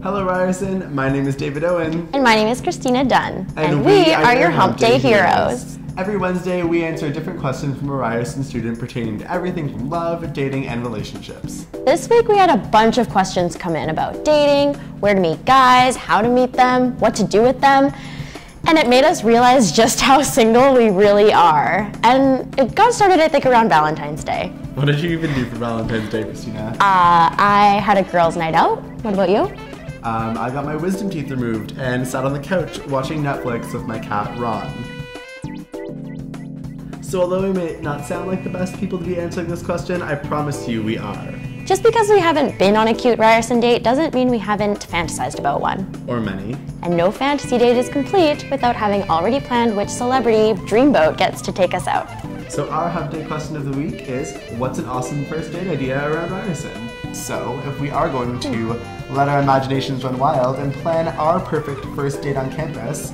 Hello Ryerson, my name is David Owen. And my name is Christina Dunn. And we are your Hump Day Heroes. Every Wednesday we answer a different question from a Ryerson student pertaining to everything from love, dating, and relationships. This week we had a bunch of questions come in about dating, where to meet guys, how to meet them, what to do with them. And it made us realize just how single we really are. And it got started, I think, around Valentine's Day. What did you even do for Valentine's Day, Christina? I had a girls' night out. What about you? I got my wisdom teeth removed and sat on the couch watching Netflix with my cat, Ron. So although we may not sound like the best people to be answering this question, I promise you we are. Just because we haven't been on a cute Ryerson date doesn't mean we haven't fantasized about one. Or many. And no fantasy date is complete without having already planned which celebrity dreamboat gets to take us out. So our Hump Day question of the week is, what's an awesome first date idea around Ryerson? So if we are going to let our imaginations run wild and plan our perfect first date on campus,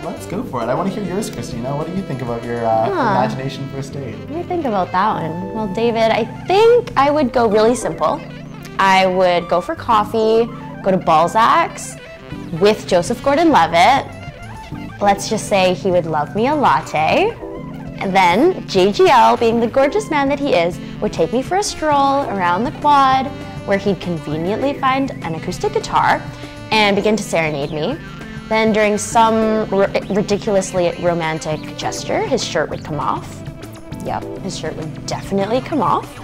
let's go for it. I want to hear yours, Christina. What do you think about your imagination first date? Let me think about that one. Well, David, I think I would go really simple. I would go for coffee, go to Balzac's with Joseph Gordon-Levitt. Let's just say he would love me a latte. And then JGL, being the gorgeous man that he is, would take me for a stroll around the quad where he'd conveniently find an acoustic guitar and begin to serenade me. Then during some ridiculously romantic gesture, his shirt would come off. Yep, his shirt would definitely come off.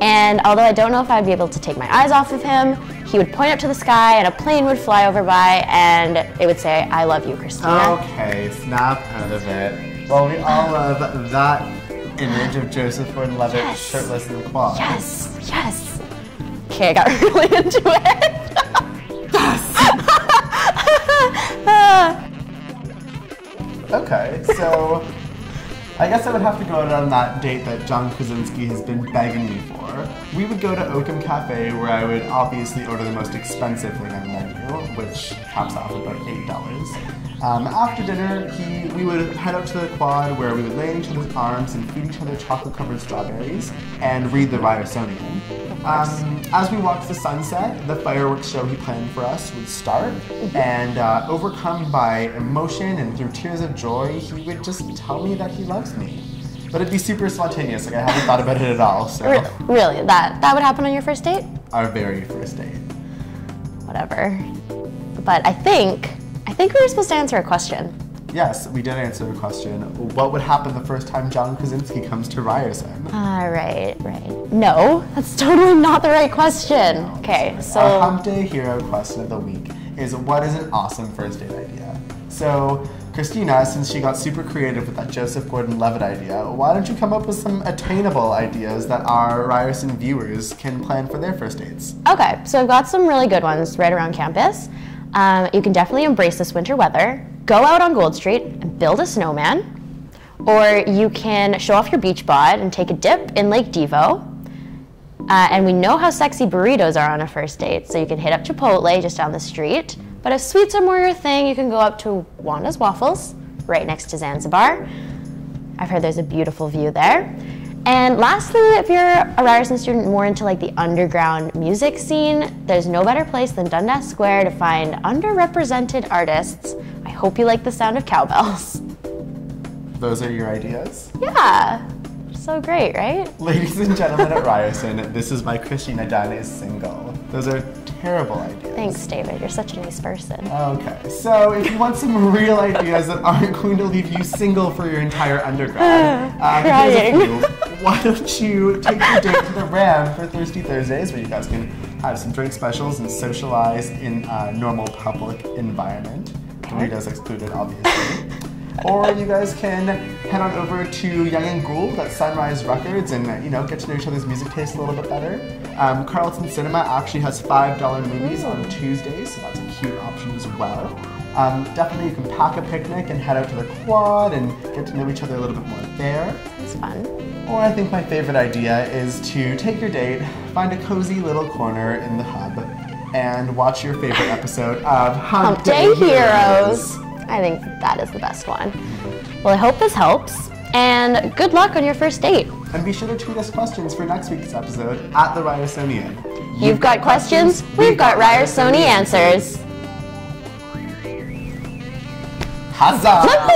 And although I don't know if I'd be able to take my eyes off of him, he would point up to the sky and a plane would fly over by and it would say, "I love you, Christina." Okay, snap out of it. Well, we all love that image of Joseph Gordon-Levitt shirtless in the quad. Yes, yes. Okay, I got really into it. Okay, so I guess I would have to go out on that date that John Krasinski has been begging me for. We would go to Oakham Cafe where I would obviously order the most expensive thing on the menu, which caps off at about $8. After dinner, we would head out to the quad where we would lay in each other's arms and feed each other chocolate-covered strawberries and read the Ryersonian. As we walked the sunset, the fireworks show he planned for us would start, and overcome by emotion and through tears of joy, he would just tell me that he loves me. But it'd be super spontaneous, like I hadn't thought about it at all, so. Really? That would happen on your first date? Our very first date. Whatever. But I think we were supposed to answer a question. Yes, we did answer a question. What would happen the first time John Krasinski comes to Ryerson? Right. No, that's totally not the right question. Okay, so... Our Hump Day Hero question of the week is, what is an awesome first date idea? So, Christina, since she got super creative with that Joseph Gordon-Levitt idea, why don't you come up with some attainable ideas that our Ryerson viewers can plan for their first dates? Okay, so I've got some really good ones right around campus. You can definitely embrace this winter weather. Go out on Gold Street and build a snowman. Or you can show off your beach bod and take a dip in Lake Devo. And we know how sexy burritos are on a first date, so you can hit up Chipotle just down the street. But if sweets are more your thing, you can go up to Wanda's Waffles, right next to Zanzibar. I've heard there's a beautiful view there. And lastly, if you're a Ryerson student more into like the underground music scene, there's no better place than Dundas Square to find underrepresented artists. I hope you like the sound of cowbells. Those are your ideas? Yeah, so great, right? Ladies and gentlemen at Ryerson, this is why Christina Dunn is single. Those are terrible ideas. Thanks, David. You're such a nice person. Okay, so if you want some real ideas that aren't going to leave you single for your entire undergrad, here's a few. Why don't you take your date to the Ram for Thirsty Thursdays, where you guys can have some drink specials and socialize in a normal public environment. Burritos excluded, obviously. Or you guys can head on over to Young and Gould at Sunrise Records and get to know each other's music taste a little bit better. Carlton Cinema actually has $5 movies on Tuesdays, so that's a cute option as well. Definitely you can pack a picnic and head out to the quad and get to know each other a little bit more there. It's fun. Or I think my favorite idea is to take your date, find a cozy little corner in the hub, and watch your favorite episode of Hump Day Heroes. I think that is the best one. Well, I hope this helps, and good luck on your first date. And be sure to tweet us questions for next week's episode at the Ryersonian. You've got questions, we've got Ryersonian answers. Huzzah!